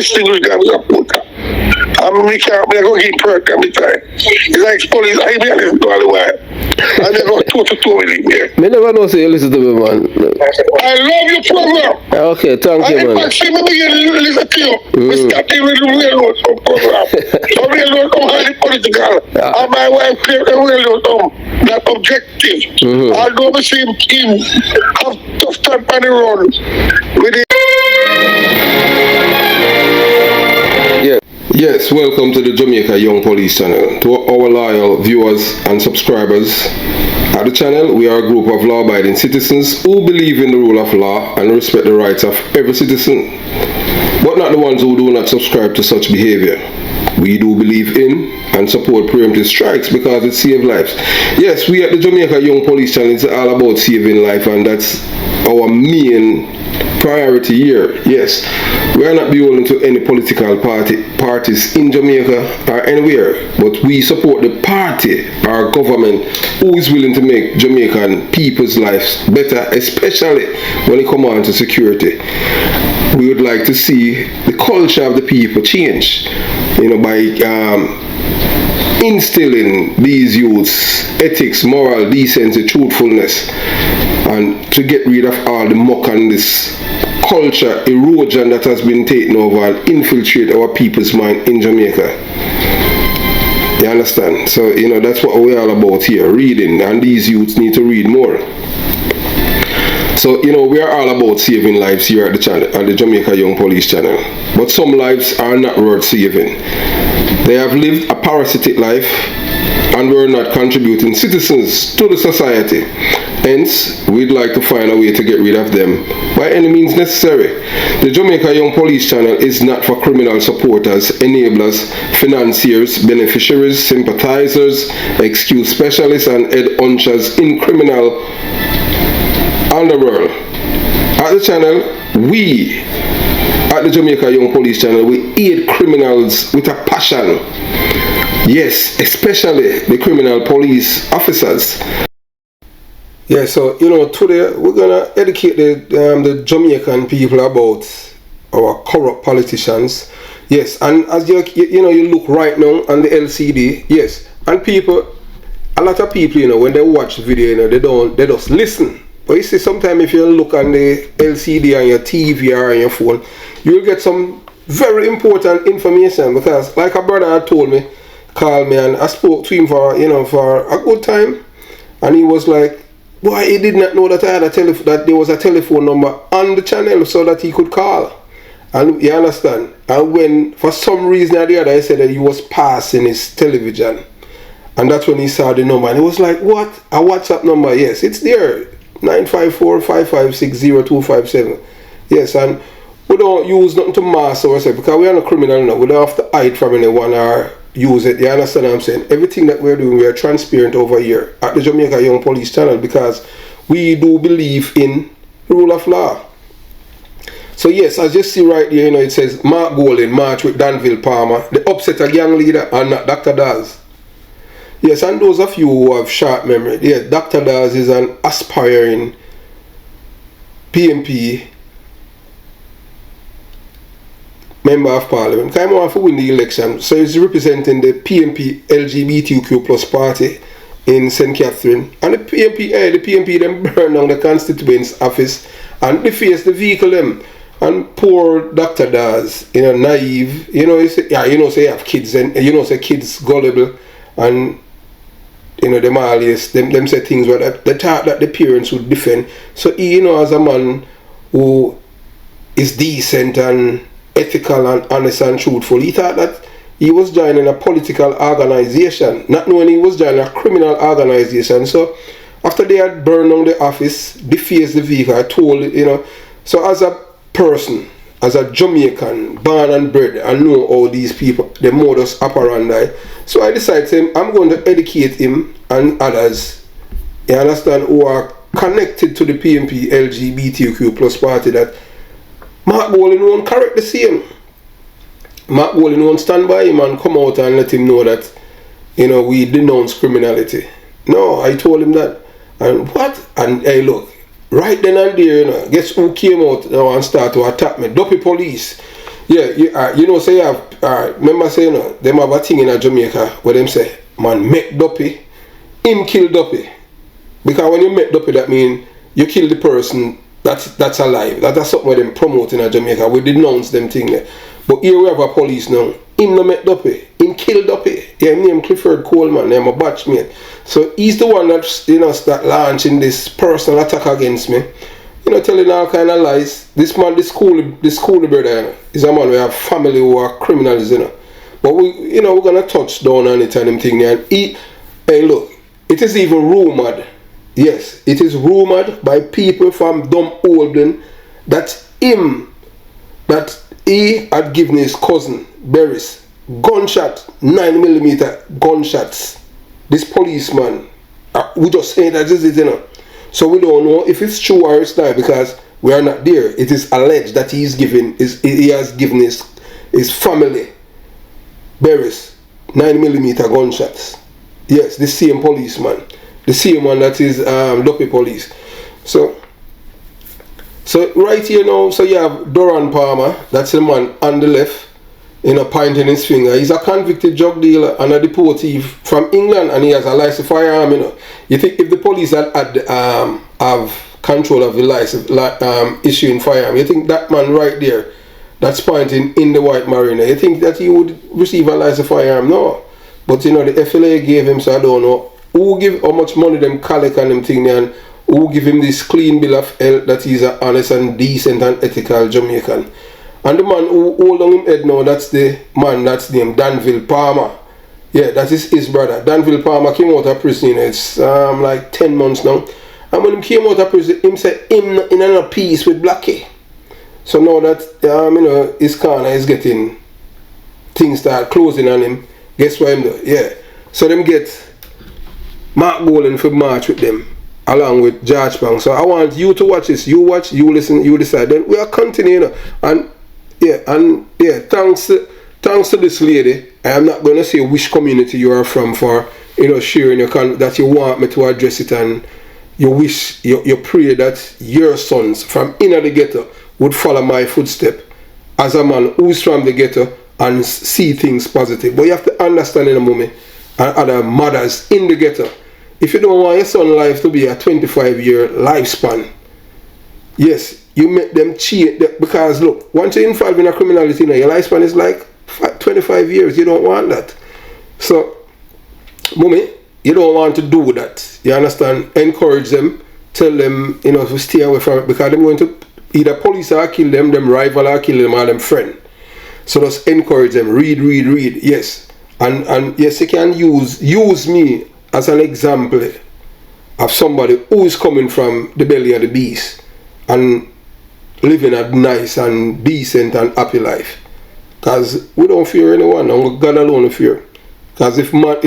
distinguished guy was a puta. We can't go get perk every time. It's like police, I be honest all the while. And they go 2 to 2 with him here. Me never know say you listen to me, man. I love your program. Okay, thank you, man. I see me begin to listen to you. We start the real program. So real road highly political. And my wife clear the real road that objective. Although we see him have tough time on the road with it. Yes, welcome to the Jamaica Young Police channel. To our loyal viewers and subscribers at the channel, we are a group of law-abiding citizens who believe in the rule of law and respect the rights of every citizen, but not the ones who do not subscribe to such behavior. We do believe in and support preemptive strikes because it saves lives. Yes, we at the Jamaica Young Police channel, it's all about saving life, and that's our main priority here. Yes, we are not beholden to any political parties in Jamaica or anywhere, but we support the party or government who is willing to make Jamaican people's lives better, especially when it comes on to security. We would like to see the culture of the people change, by instilling these youths ethics, moral, decency, truthfulness, and to get rid of all the muck and this culture erosion that has been taken over and infiltrate our people's mind in Jamaica. You understand? So, that's what we're all about here, reading, and these youths need to read more. So, we are all about saving lives here at the channel, at the Jamaica Young Police channel. But some lives are not worth saving. They have lived a parasitic life and we're not contributing citizens to the society. Hence, we'd like to find a way to get rid of them by any means necessary. The Jamaica Young Police channel is not for criminal supporters, enablers, financiers, beneficiaries, sympathizers, excuse specialists, and head hunchers in criminal underworld. At the channel, at the Jamaica Young Police channel, we aid criminals with a passion. Yes, especially the criminal police officers. Yeah, so today we're gonna educate the Jamaican people about our corrupt politicians. Yes, and as you look right now on the LCD, yes, and a lot of people, when they watch the video, they just listen. But you see, sometimes if you look on the LCD on your TV or on your phone, you'll get some very important information, because like a brother had told me, called me, and I spoke to him for a good time, and he was like, boy, he did not know that I had that there was a telephone number on the channel so that he could call. And you understand? And when for some reason or the other I said that he was passing his television, and that's when he saw the number, and he was like, what? A WhatsApp number? Yes, it's there. 954-556-0257. Yes, and we don't use nothing to mask ourselves, because we are not criminal now. We don't have to hide from anyone or use it. You understand what I'm saying? Everything that we're doing, we are transparent over here at the Jamaica Young Police channel, because we do believe in rule of law. So yes, as you see right here, it says Mark Golden march with Danville Palmer, the upset a gang leader, and not Dr. Daz. Yes, and those of you who have short memory, yeah, Dr. Daz is an aspiring PMP member of parliament. Came on to win the election, so he's representing the PMP LGBTQ plus party in St. Catherine. And the PMP them burn down the constituents office and deface the vehicle them. And poor Dr. Daz, naive, say you have kids, and say kids gullible, and them always them say things where they thought that the parents would defend. So he, as a man who is decent and ethical and honest and truthful, he thought that he was joining a political organization, not knowing he was joining a criminal organization. So after they had burned down the office, defaced the vehicle, I told so as a person, as a Jamaican, born and bred, and know all these people, the modus operandi. So I decided I'm going to educate him and others, you understand, who are connected to the PMP LGBTQ plus party, that Mark Bolin won't correct the same. Mark Bolin won't stand by him and come out and let him know that, we denounce criminality. No, I told him that. And what? And hey, look, right then and there, guess who came out now and started to attack me? Dopey police. You know, say you have, remember saying, them have a thing in Jamaica where them say, man, make Duppy, him kill Duppy. Because when you make Duppy, that means you kill the person that's alive. That's something where them promote in Jamaica. We denounce them thing there. But here we have a police now. Him no make Duppy. Him kill Duppy. Yeah, him name Clifford Coleman. I'm a batchmate. So he's the one that start launching this personal attack against me. Telling all kind of lies. This man, the school brother, is a man who have family who are criminals, But we're gonna touch down on it and them thing there. And hey, look, it is even rumored. Yes, it is rumored by people from Dumb Olden that he had given his cousin Beres gunshot, 9mm gunshots. This policeman, we just saying that this is So we don't know if it's true or it's not because we are not there. It is alleged that he has given his family Beres 9mm gunshots. Yes, the same policeman, the same one that is Duppy police. So right here now, so you have Doran Palmer, that's the man on the left, pointing his finger. He's a convicted drug dealer and a deportee from England, and he has a license firearm. You think if the police had have control of the license issuing firearm, you think that man right there, that's pointing in the white marina, you think that he would receive a license firearm? No. But the FLA gave him, so I don't know how much money them collect on them thing, and who give him this clean bill of health that he's an honest and decent and ethical Jamaican. And the man who hold on him head now, that's the man that's named Danville Palmer. Yeah, that is his brother. Danville Palmer came out of prison. It's like 10 months now. And when he came out of prison, him said him in a peace with Blackie. So now that his corner is getting things start closing on him, guess what him do? Yeah. So them get Mark Golan for march with them, along with George Bang. So I want you to watch this. You watch, you listen, you decide. Then we are continuing. And thanks to this lady. I am not going to say which community you are from for sharing that you want me to address it, and you wish you pray that your sons from inner the ghetto would follow my footstep as a man who's from the ghetto and see things positive. But you have to understand in a moment, and other mothers in the ghetto, if you don't want your son's life to be a 25-year lifespan, yes, you make them cheat, because look, once you're involved in a criminality, your lifespan is like 25 years. You don't want that. So, mommy, you don't want to do that. You understand? Encourage them, tell them, to stay away from it, because they're going to either police or kill them rival or kill them, or them friend. So just encourage them, read, yes. And yes, you can use me as an example of somebody who is coming from the belly of the beast and living a nice and decent and happy life. Because we don't fear anyone, and God alone we fear. Because if man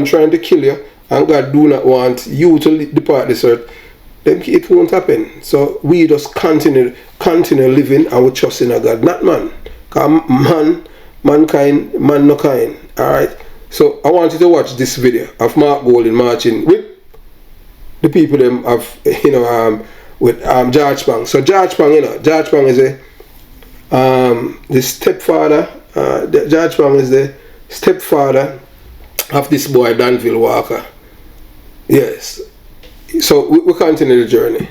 trying to kill you and God do not want you to depart this earth, then it won't happen. So we just continue living and we trust in God, not man. Because mankind, man no kind. Alright? So I want you to watch this video of Mark Golan marching with the people them of with George Bang. So George Bang is the stepfather. George Bang is the stepfather of this boy Danville Walker. Yes. So we continue the journey.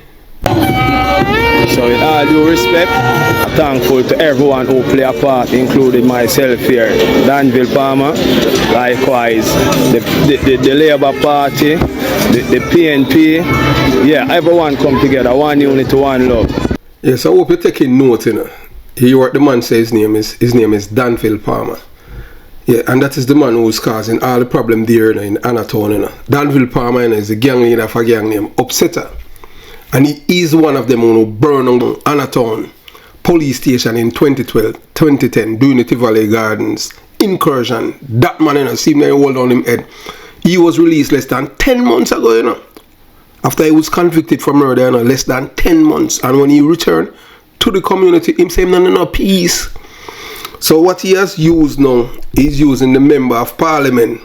So with all due respect, I'm thankful to everyone who play a part, including myself here, Danville Palmer, likewise the Labour Party, the PNP, yeah, everyone come together, one unity, one love. Yes, I hope you're taking note, You heard the man say his name is Danville Palmer. Yeah, and that is the man who's causing all the problem there in Anatone. Danville Palmer is the gang leader for a gang named Upsetter. And he is one of them who burned on Anatone police station in 2010 during the Tivoli Gardens incursion. That man, see me hold on him head. He was released less than 10 months ago, After he was convicted for murder, less than 10 months. And when he returned to the community, him saying, no, peace. So what he has used now, he's using the member of parliament,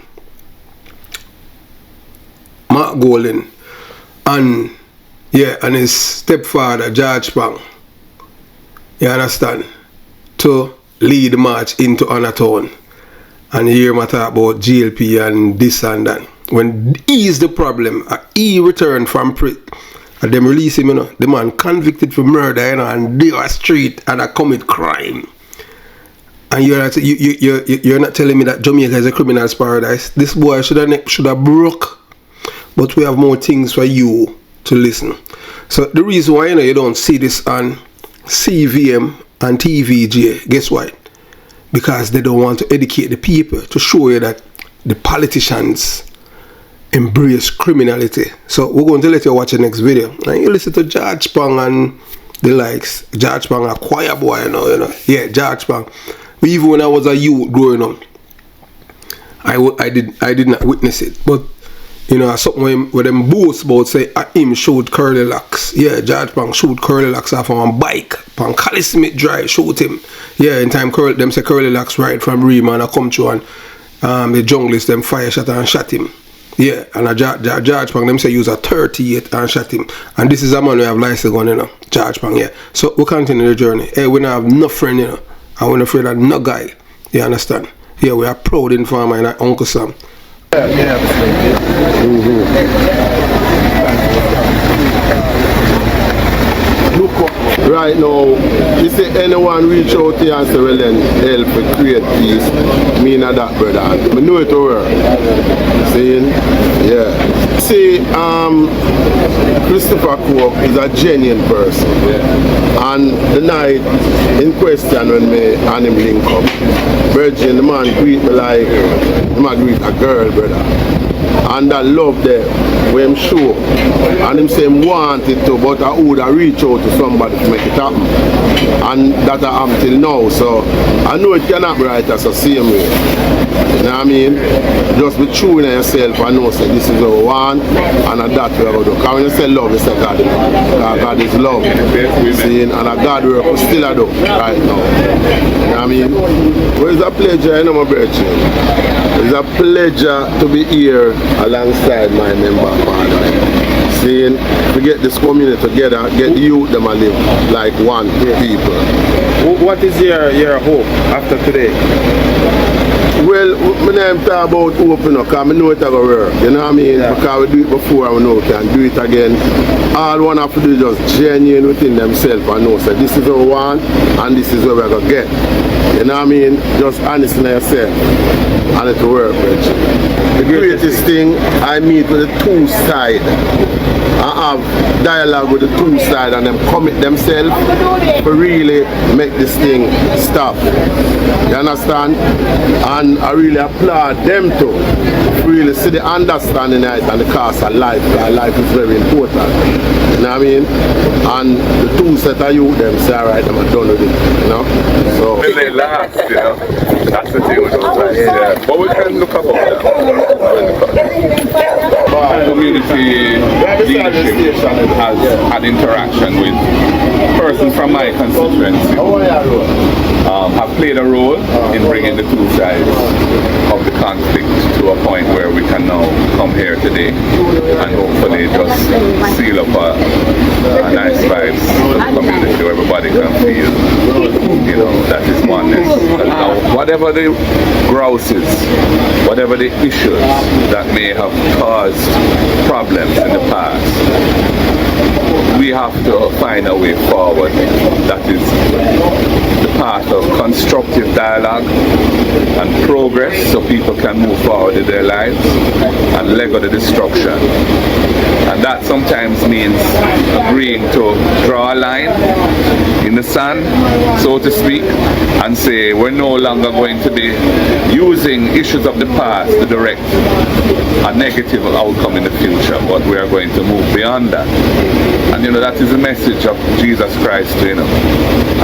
Mark Golan, and his stepfather, George Bang. You understand? to lead the march into Anatown. And hear me talk about GLP and this and that. When he is the problem, he returned from prison. And them release him, you know. The man convicted for murder, you know, and they are street and I commit crime. And you're not telling me that Jamaica is a criminal's paradise. This boy should have broke. But we have more things for you to listen. So the reason why, you know, you don't see this on CVM and TVJ, guess why? Because they don't want to educate the people, to show you that the politicians embrace criminality. So we're going to let you watch the next video. And you listen to George Pang and the likes. George Pang, a choir boy, you know. Yeah, George Pang. Even when I was a youth growing up, I did not witness it. But, you know, something where them boast about say him shoot curly locks. Yeah, George Pang shoot curly locks off on a bike. Pang Cali Smith drive, shoot him. Yeah, in time them say curly locks ride from Rima and I come through and the junglist them fire shot and shot him. Yeah, and George Pang them say use a 38 and shot him. And this is a man who have license gun, you know. George Pang, yeah. So we continue the journey. Hey, we don't have no friend, you know. And we're not afraid of no guy. You understand? Yeah, we are proud informer and Uncle Sam. Right now, you say anyone reach out here and say, well then, help to create peace, me and that brother. I know it over. Saying, yeah. See, Christopher Cook is a genuine person. And the night in question when me and him link up, Virgin, the man greet me like, the man greet a girl, brother. And that love there, we him show. And him say him wanted to, but I would have reach out to somebody to make it happen. And that I am till now. So I know it cannot be right as the same way. You know what I mean? Just be true in yourself and know say this is what we want and that we are going to do. Because when you say love, you say God. God is love. See, and a God work we still do right now. You know what I mean? Well, it's a pleasure, you know, my brother. It's a pleasure to be here alongside my member father. Seeing we get this community together, get the youth them and live like one people. What is your hope after today? Well, my name talk about open up because I know it's going to work. You know what I mean? Yeah. Because we do it before and we know we can do it again. All one have to do is just genuine within themselves and know so this is what we want and this is what we're going to get. You know what I mean? Just honest in yourself and it will work, Rich. The greatest thing, I meet with the two sides. I have dialogue with the two sides and them commit themselves to really make this thing stop. You understand? And I really applaud them to really see the understanding of it and the cost of life. Because life is very important. You know what I mean? And the two set of youth them say, alright, I'm done with it. You know? So when they last, you know, that's the thing with those guys. Yeah. But we can look about that. Community leadership has had interaction with persons from my constituency have played a role in bringing the two sides of the conflict to a point where we can now come here today and hopefully just seal up a nice vibes for the community where everybody can feel, you know, that is oneness. And whatever the grouses, whatever the issues that may have caused problems in the past, we have to find a way forward that is the path of constructive dialogue and progress so people can move forward in their lives and let go of the destruction. And that sometimes means agreeing to draw a line in the sand, so to speak, and say we're no longer going to be using issues of the past to direct a negative outcome in the future, but we are going to move beyond that. And you know, that is the message of Jesus Christ, you know,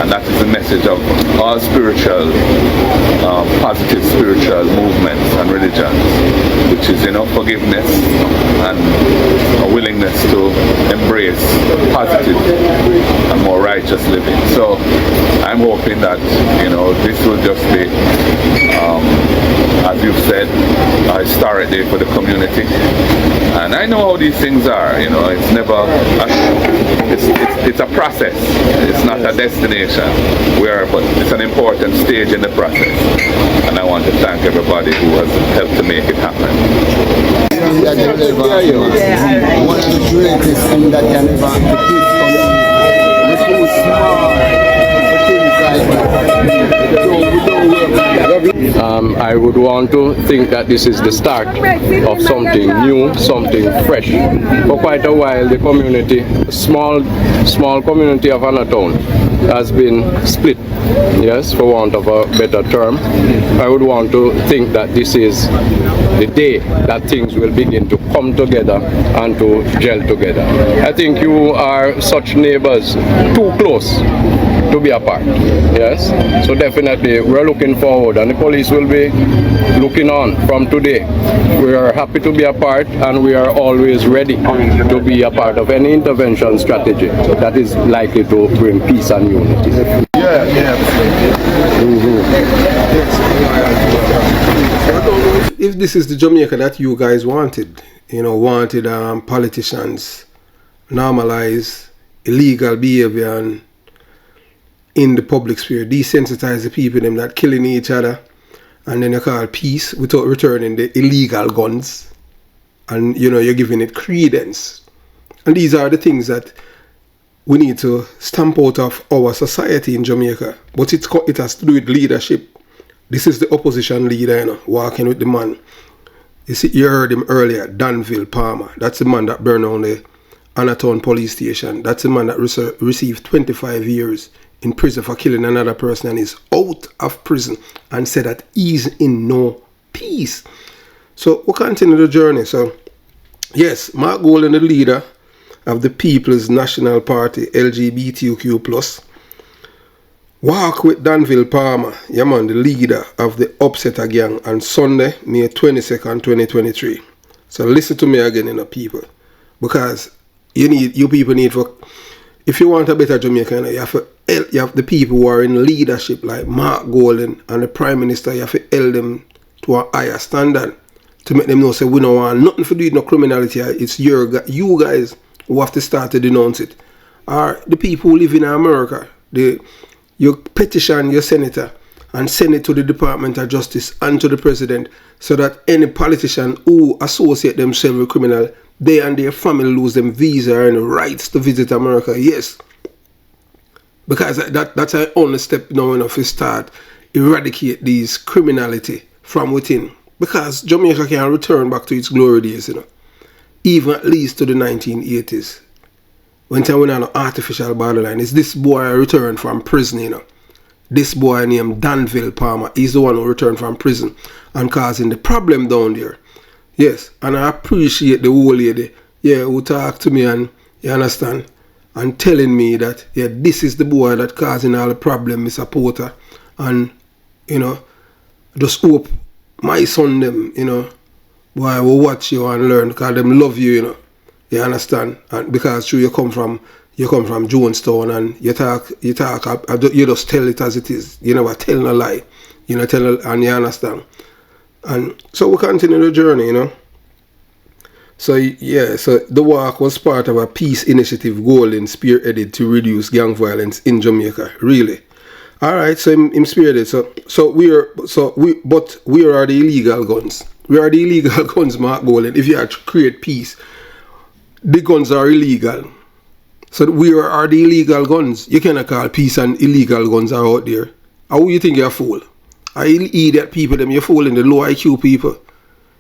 and that is the message of all spiritual, positive spiritual movements and religions, which is, you know, forgiveness and a willingness to embrace positive and more righteous living. So I'm hoping that, you know, this will just be as you've said, a historic day for the community. And I know how these things are, you know, it's never, it's a process, it's not a destination, but it's an important stage in the process. And I want to thank everybody who has helped to make it happen. One of the greatest things that can ever happen to this community. We're so smart for things like that. I would want to think that this is the start of something new, something fresh. For quite a while, the community, small community of Anatown, has been split, yes, for want of a better term. I would want to think that this is the day that things will begin to come together and to gel together. I think you are such neighbors too close to be apart, yes. So definitely we're looking forward, and the police will be looking on from today. We are happy to be a part, and we are always ready to be a part of any intervention strategy that is likely to bring peace and unity. If this is the Jamaica that you guys wanted, politicians normalize illegal behavior and in the public sphere, desensitize the people them that killing each other, and then you call peace without returning the illegal guns, and you're giving it credence. And these are the things that we need to stamp out of our society in Jamaica. But it has to do with leadership. This is the opposition leader, walking with the man. You see, you heard him earlier, Danville Palmer. That's the man that burned down the Anatown police station. That's the man that received 25 years in prison for killing another person and is out of prison, and said that he's in no peace. So we'll continue the journey. So yes, Mark Golden, the leader of the People's National Party, LGBTQ+, walk with Danville Palmer, the leader of the Upsetter Gang, on Sunday, May 22nd, 2023. So listen to me again, people, because you people need for, if you want a better Jamaica, you have the people who are in leadership like Mark Golden and the Prime Minister. You have to hold them to a higher standard to make them know, say, we don't want nothing to do with no criminality. It's you guys who have to start to denounce it. Or the people who live in America, you petition your senator and send it to the Department of Justice and to the President, so that any politician who associate themselves with criminal, they and their family lose them visa and rights to visit America. Yes. Because that's our only step now enough to start eradicate these criminality from within. Because Jamaica can return back to its glory days, even at least to the 1980s. When we had an artificial borderline, it's this boy returned from prison, This boy named Danville Palmer, he's the one who returned from prison and causing the problem down there. Yes, and I appreciate the old lady, who talked to me, and you understand, and telling me that, this is the boy that causing all the problem, Mr. Porter, and, just hope my son them, boy, will watch you and learn, because them love you, you understand, and because you come from Jonestown, and you just tell it as it is, you never tell no lie, and you understand. And so we continue the journey, So so the walk was part of a peace initiative Golden spearheaded to reduce gang violence in Jamaica. Really, all right. So I'm spearheaded. But we are the illegal guns. We are the illegal guns, Mark Golden. If you have to create peace, the guns are illegal. So we are the illegal guns. You cannot call peace and illegal guns are out there. How you think you're a fool? I idiot people, you're fooling the low IQ people.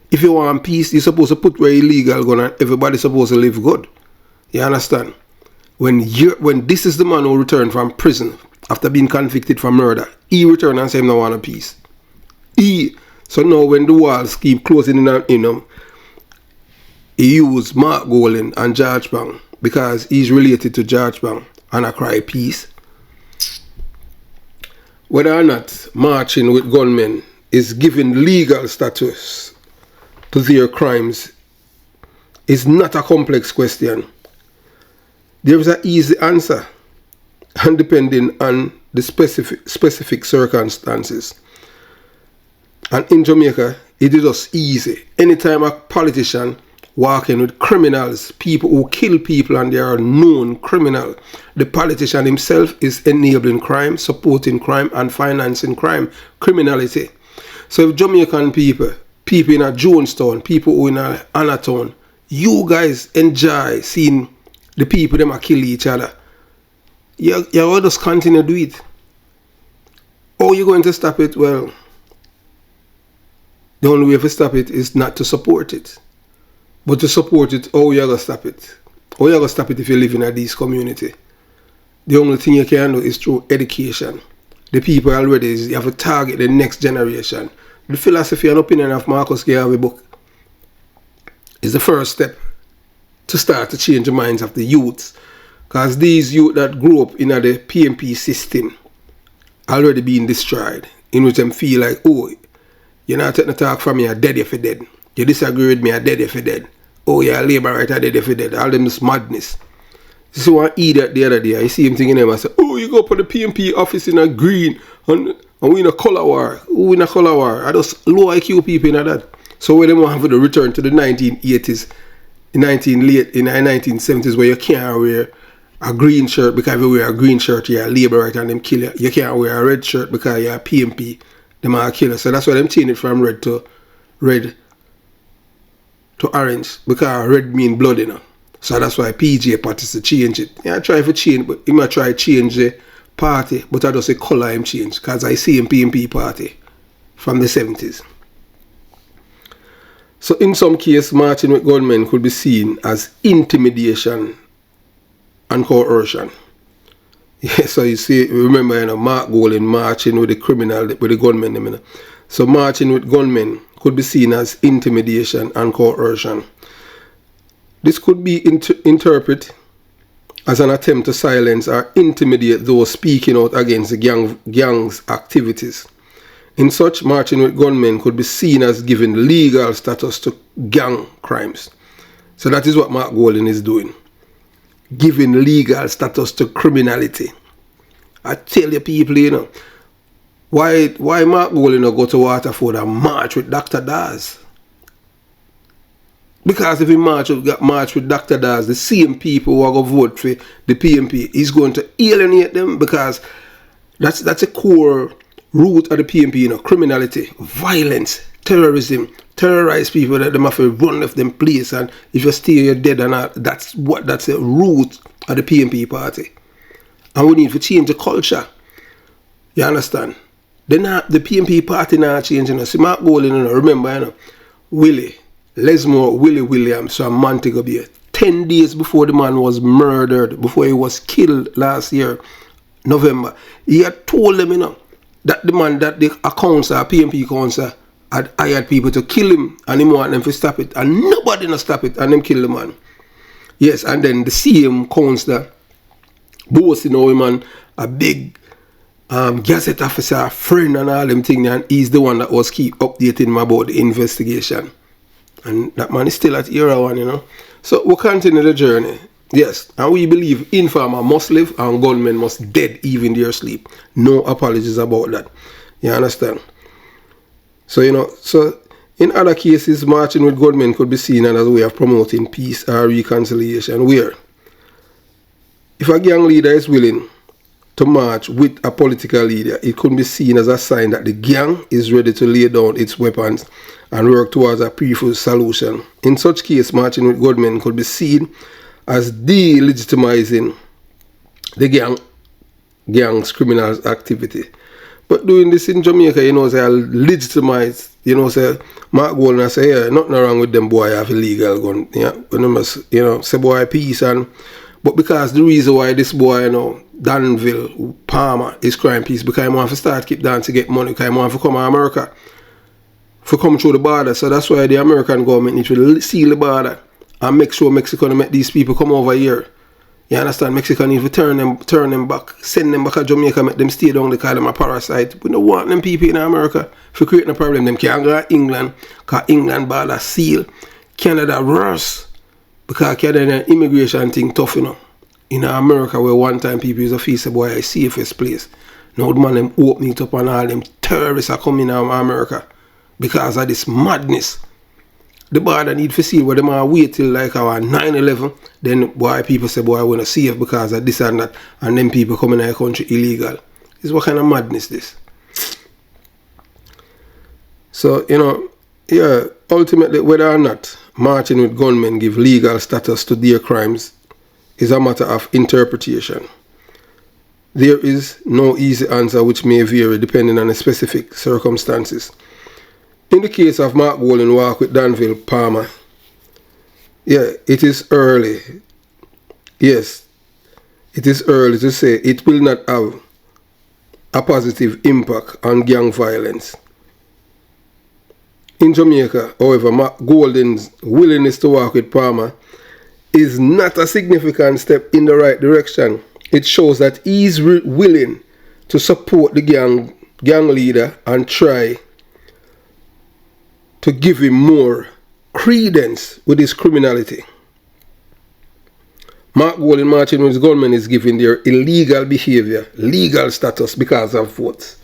If you want peace, you're supposed to put where illegal gun and everybody's supposed to live good. You understand? When this is the man who returned from prison after being convicted for murder, he returned and said him no want a peace. So now when the walls keep closing in on him, he used Mark Golden and George Bang because he's related to George Bang, and I cry peace. Whether or not marching with gunmen is giving legal status to their crimes is not a complex question. There is an easy answer, and depending on the specific circumstances. And in Jamaica, it is just easy. Anytime a politician walking with criminals, people who kill people and they are known criminal, the politician himself is enabling crime, supporting crime and financing crime, criminality. So if Jamaican people in a Jonestown, people who in a Anatown, you guys enjoy seeing the people them a kill each other, you will just continue to do it. How you going to stop it? Well, the only way to stop it is not to support it. But to support it, how you going to stop it? How you going to stop it if you live in a this community? The only thing you can do is through education. The people already, you have to target the next generation. The philosophy and opinion of Marcus Garvey book is the first step to start to change the minds of the youths. Because these youth that grew up in the PMP system already being destroyed, in which them feel like, oh, you're not taking a talk from me, you're dead if you're dead. You disagree with me, you're dead if you're dead. Oh, you're a labor writer, dead if you're dead. All them is madness. This is one idiot the other day, I see him thinking him, I say, oh, you go up to the PMP office in a green, and we in a color war. Who in a color war? I just low IQ people in that. So when they want to return to the 1980s, in the 1970s, where you can't wear a green shirt because if you wear a green shirt, you're a labor writer and them kill you. You can't wear a red shirt because you're a PMP, them are kill you. So that's why them change it from red to orange, because red mean blood, you know. So that's why PJ parties to change it. Yeah, I try to change, but he might try to change the party, but I just say color him change, because I see him PMP party from the 70s. So in some case, marching with gunmen could be seen as intimidation and coercion. Yeah, so you see, remember, you know, Mark Golding marching with the criminal, with the gunmen, you know. So marching with gunmen could be seen as intimidation and coercion. This could be interpreted as an attempt to silence or intimidate those speaking out against the gang's activities. In such, marching with gunmen could be seen as giving legal status to gang crimes. So that is what Mark Golding is doing. Giving legal status to criminality. I tell you people, you know, why Mark Golding go to Waterford and march with Dr. Daz? Because if he march with Dr. Daz, the same people who are going to vote for the PMP, he's going to alienate them, because that's a core root of the PMP, you know, criminality, violence, terrorism, terrorize people that them have to run left them place, and if you stay, you're dead, and that's a root of the PMP party. And we need to change the culture. You understand? The PMP party not changing. You know. See, Mark Golding, you know, remember, you know, Willie Williams from Montego Bay. 10 days before the man was murdered, before he was killed last year, November, he had told them, you know, that the man, that the PMP council had hired people to kill him, and he want them to stop it, and nobody not stop it, and them kill the man. Yes, and then the same council boasting, you know, him and a big gazette officer, friend and all them things, and he's the one that was keep updating him about the investigation. And that man is still at era one, you know. So we'll continue the journey. Yes, and we believe informer must live and gunmen must dead even their sleep. No apologies about that. You understand? So, you know, so in other cases, marching with gunmen could be seen as a way of promoting peace or reconciliation, where if a gang leader is willing to march with a political leader, it could be seen as a sign that the gang is ready to lay down its weapons and work towards a peaceful solution. In such case, marching with gunmen could be seen as delegitimizing the gang's criminal activity. But doing this in Jamaica, you know, say legitimize, you know, say Mark Golding say, yeah, nothing wrong with them boy have illegal gun. Yeah, you know, say boy peace, and but because the reason why this boy, you know, Danville Palmer is crying peace, because he want to start keep down to get money, because he want to come to America, for come through the border. So that's why the American government needs to seal the border and make sure Mexico make these people come over here. You understand? Mexico need to turn them back, send them back to Jamaica, make them stay down, they call them a parasite. We don't want them people in America for creating a problem. Them can't go to England, because England border seal. Canada worse, because Canada immigration thing tough, you know. In America, where one time people used to feel say, boy, it's safest place. Now the man them open it up and all them terrorists are coming out of America. because of this madness. The border need to see where them are wait till like our 9/11. Then why people say, boy, I want to see it because of this and that. And then people come in our country illegal. This what kind of madness this? So, you know, yeah, ultimately, whether or not marching with gunmen give legal status to their crimes is a matter of interpretation. There is no easy answer which may vary depending on the specific circumstances. In the case of Mark Golding walk with Danville Palmer, yeah, it is early. Yes, it is early to say it will not have a positive impact on gang violence. In Jamaica, however, Mark Golding's willingness to work with Palmer is not a significant step in the right direction. It shows that he is willing to support the gang leader and try to give him more credence with his criminality. Mark Golding marching with his gunmen is giving their illegal behavior legal status because of votes.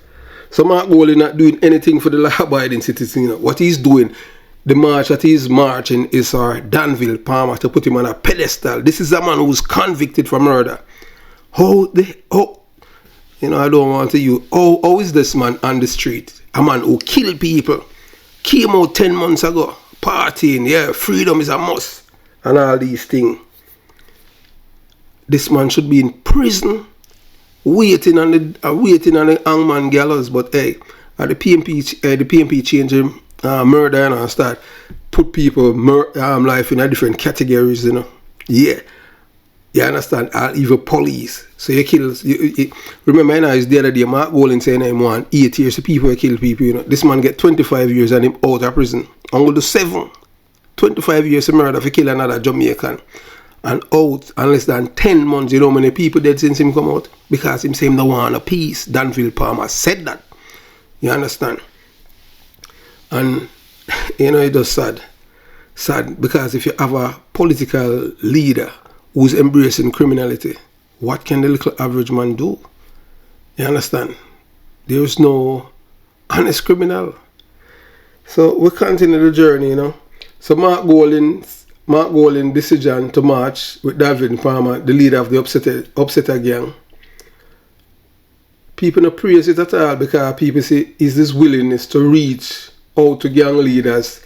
So Mark Golding not doing anything for the law-abiding citizen. You know. What he's doing, the march that he's marching is for Danville Palmer to put him on a pedestal. This is a man who's convicted for murder. You know, I don't want to use, how is this man on the street? A man who killed people, came out 10 months ago, partying, yeah, freedom is a must, and all these things. This man should be in prison, waiting on the hangman gallows. But hey, the PNP changing murder and start put people life in a different categories, you know. Yeah. You understand? Even police. So you kill. Remember, you know, it's the other day, Mark Golding saying he want 8 years to people kill people. You know, this man get 25 years and him out of prison. I'm going to do 7. 25 years to murder for kill another Jamaican. And out in less than 10 months, you know how many people dead since him come out? Because him say him no want a peace. Danville Palmer said that. You understand? And, you know, it's just sad. Sad because if you have a political leader who's embracing criminality, what can the little average man do? You understand? There is no honest criminal. So we continue the journey, you know. So Mark Golding's decision to march with David Palmer, the leader of the Upsetter gang, people don't praise it at all because people say is this willingness to reach out to gang leaders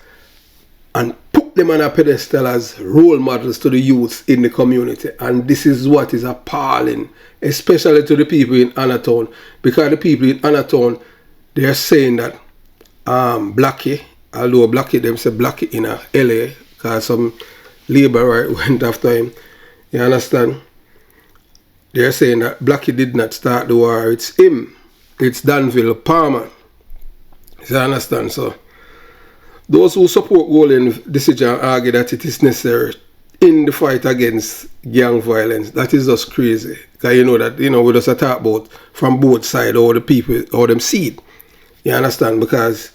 and put them on a pedestal as role models to the youth in the community. And this is what is appalling, especially to the people in Anatown, because the people in Anatown, they are saying that Blackie, although Blackie, them say Blackie in LA, because some labor right went after him, you understand? They are saying that Blackie did not start the war, it's him, it's Danville Palmer. You understand? So those who support Golding's decision argue that it is necessary in the fight against gang violence. That is just crazy. Because you know that, you know, we just talk about from both sides or the people or them see it. You understand? Because,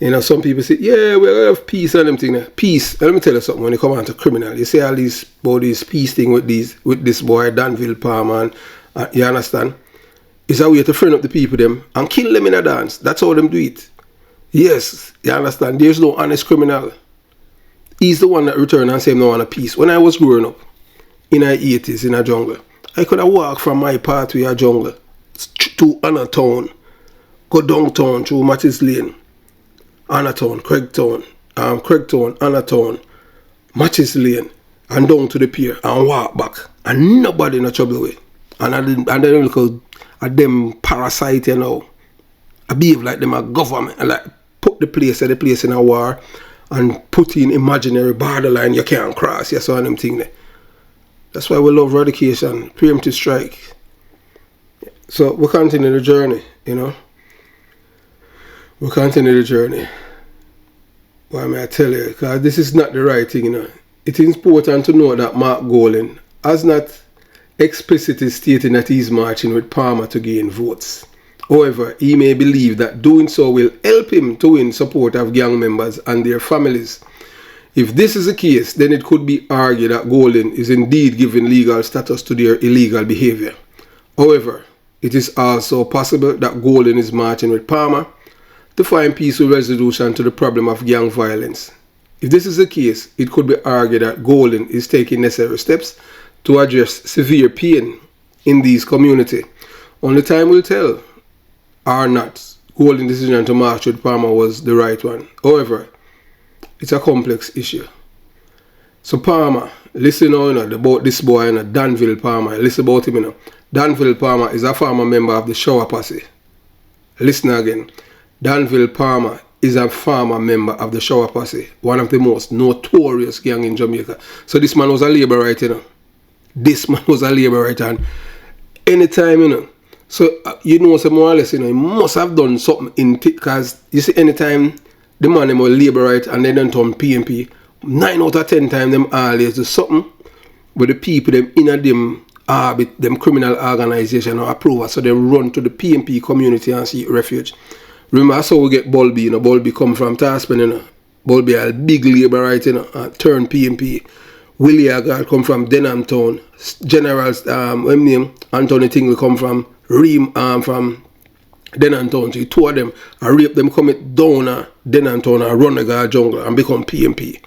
you know, some people say, yeah, we're going to have peace and them thing. Peace. Let me tell you something when you come on to criminal. You say all these about this peace thing with this boy, Danville Palmer, and you understand? It's a way to friend up the people them and kill them in a dance. That's how them do it. Yes, you understand. There's no honest criminal. He's the one that returned and said no on a peace. When I was growing up in the 80s in a jungle, I could have walked from my part to a jungle to Anatown, go downtown through Mattis Lane, Anatown, Craigtown, Anatown, Mattis Lane, and down to the pier and walk back, and nobody in a trouble with. And then look at them parasite, you know. I behave like them a government, and like put the place in a war and put in imaginary borderline you can't cross. You saw them thing there. That's why we love eradication, preemptive strike. So we continue the journey, you know. We continue the journey. Why may I tell you? Because this is not the right thing, you know. It is important to know that Mark Golding has not explicitly stated that he's marching with Palmer to gain votes. However, he may believe that doing so will help him to win support of gang members and their families. If this is the case, then it could be argued that Golding is indeed giving legal status to their illegal behavior. However, it is also possible that Golding is marching with Palmer to find peaceful resolution to the problem of gang violence. If this is the case, it could be argued that Golden is taking necessary steps to address severe pain in these communities. Only time will tell, or not, Golden's decision to march with Palmer was the right one. However, it's a complex issue. So Palmer, listen now, about this boy, Danville Palmer. Listen about him, Danville Palmer is a former member of the Shower Posse. Listen again. Danville Palmer is a former member of the Shower Posse, one of the most notorious gang in Jamaica. So this man was a labourite, This man was a labourite, and anytime, So, so more or less, he must have done something in because, you see, anytime the man was labourite and they don't turn PMP, 9 out of 10 times them always do something with the people, them in them criminal organization or approval, so they run to the PMP community and seek refuge. Remember, that's how we get Bulby, Bulby come from Tasman, Bulby a big labourite, turn PMP. Willie Agard come from Denham Town. Generals, name Anthony Tingle come from from Denham Town. So 2 of them, I rape them, come down Denham Town and run the guard jungle and become PMP.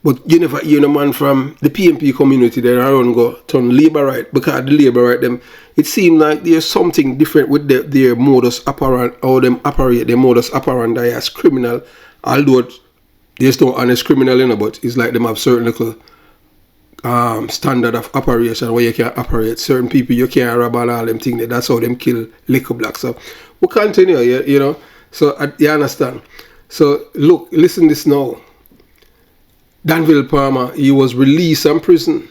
But you never hear a man from the PMP community there around go turn labourite, because the labourite them, it seems like there's something different with their modus operandi, how them operate their modus operandi as criminal, although there's no honest criminal, but it's like them have certain little standard of operation where you can operate. Certain people you can't rob and all them things. That's how them kill liquor black. So we continue, So you understand. So look, listen this now. Danville Palmer, he was released from prison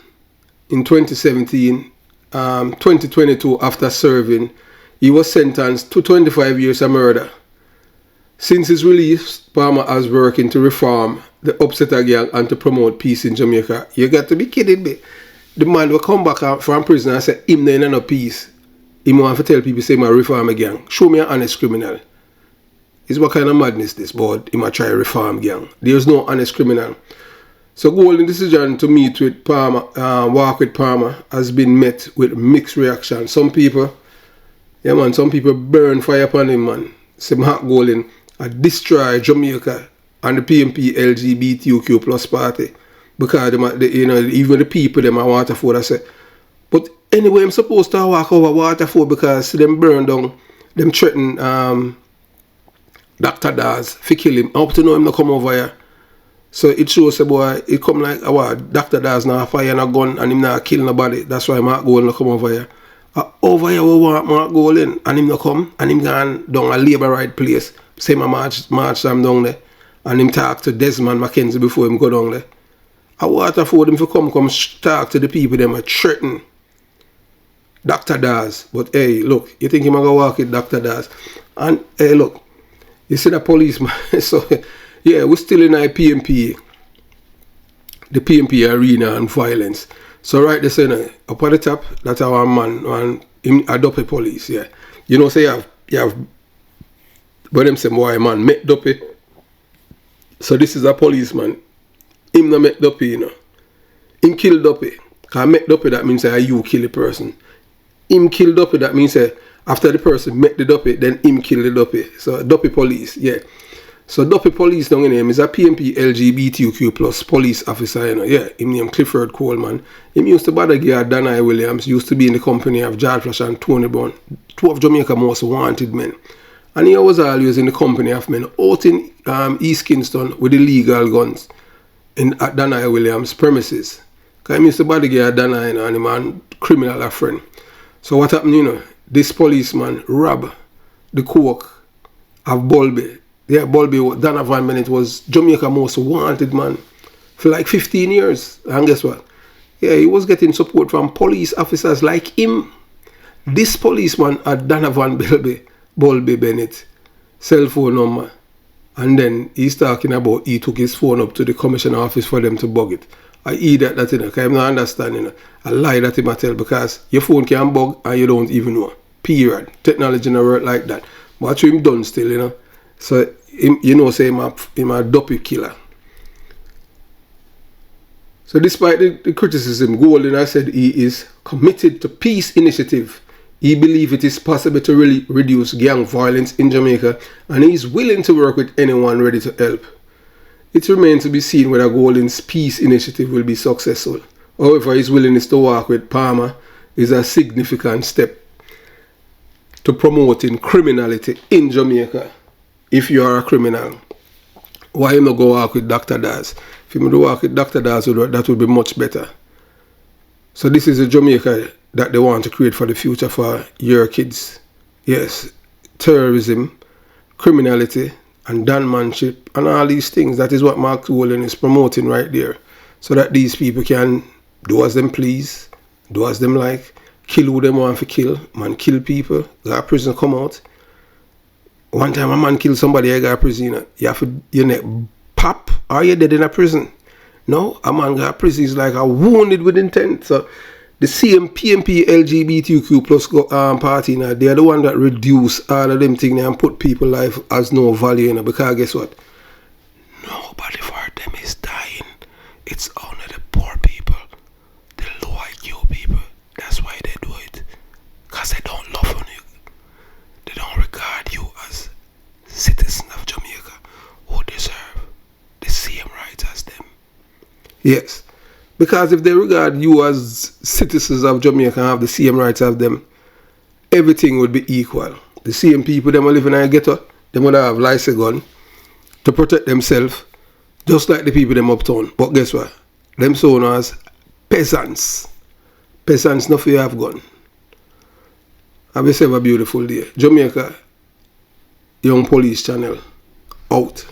in 2017, 2022 after serving. He was sentenced to 25 years of murder. Since his release, Palmer has working to reform the Upsetter gang and to promote peace in Jamaica. You got to be kidding me. The man will come back from prison and say, him there ain't no peace. He want to tell people, say, my reform a gang. Show me an honest criminal. It's what kind of madness this, but he might try to reform gang. There's no honest criminal. So Golden's decision to meet with Palmer, walk with Palmer, has been met with mixed reaction. Some people, some people burn fire upon him, man. Say Mark Golden destroy Jamaica and the PMP LGBTQ plus party because even the people them are Waterford. I say, but anyway, I'm supposed to walk over Waterford because them burn down, them threaten Dr. Daz for kill him. I hope to know him not come over here. So it shows a boy, it come like Dr. Daz now fire and a gun and him not kill nobody. That's why Mark Golden not come over here. Over here we want Mark Golden and him not come and him gone down a labourite place. Same march them down there. And him talk to Desmond Mackenzie before him go down there. I Waterford him to come talk to the people them a threaten Dr. Daz. But hey, look, you think him gonna walk with Dr. Daz? And hey, look, you see the policeman. So yeah, we're still in our PMP, the PMP arena and violence. So right there, say up at the top, that's our man and him adopt police. Yeah, say you have, but them say boy man met Duppy. So this is a policeman. Him no met Duppy, Him kill Duppy. Cause met Duppy, that means you kill the person. Him kill Duppy, that means after the person met the Duppy, then him kill the Duppy. So Duppy police, yeah. So Duppy police down in him is a PMP LGBTQ plus police officer, Yeah, him named Clifford Coleman. Him used to bother guard Danai Williams, used to be in the company of George Flash and Tony Brown, 2 of Jamaica's most wanted men. And he was always in the company of men out in East Kingston with illegal guns at Danai Williams' premises. Because he used to bodyguard Danai and him and criminal a friend. So what happened, this policeman robbed the coke of Bulby. Yeah, Bulby, Donovan Bennett was Jamaica's most wanted man for like 15 years. And guess what? Yeah, he was getting support from police officers like him. This policeman had Donovan Bulby Bennett cell phone number, and then he's talking about he took his phone up to the commissioner office for them to bug it. I eat that because I'm not understanding. I lie that him I tell because your phone can bug and you don't even know. Period. Technology never work like that. But what him done still, So him, say him a Duppy killer. So despite the criticism, Golden, I said he is committed to peace initiative He believes it is possible to really reduce gang violence in Jamaica, and he is willing to work with anyone ready to help. It remains to be seen whether Golden's peace initiative will be successful. However, his willingness to work with Palmer is a significant step to promoting criminality in Jamaica. If you are a criminal, why not go work with Dr. Daz? If you do work with Dr. Daz, that would be much better. So this is a Jamaica that they want to create for the future for your kids. Yes, terrorism, criminality, and gunmanship, and all these things. That is what Mark Wolin is promoting right there. So that these people can do as them please, do as them like, kill who them want to kill. Man kill people, go to prison, come out. One time a man kill somebody, I got a prison. You have to, your neck pop, or you're dead in a prison. No, a man got a prison is like a wounded with intent. So the same PMP LGBTQ plus party now, they are the one that reduce all of them things and put people's life as no value, because guess what? Nobody for them is dying. It's only the poor people, the low IQ people. That's why they do it. Because they don't love you. They don't regard you as citizens of Jamaica who deserve the same rights as them. Yes. Because if they regard you as citizens of Jamaica and have the same rights as them, everything would be equal. The same people them living in a ghetto, they would have license gun to protect themselves, just like the people them uptown. But guess what? Them so known as peasants. Peasants not for you have gun. Have yourself a beautiful day. Jamaica Young Police Channel out.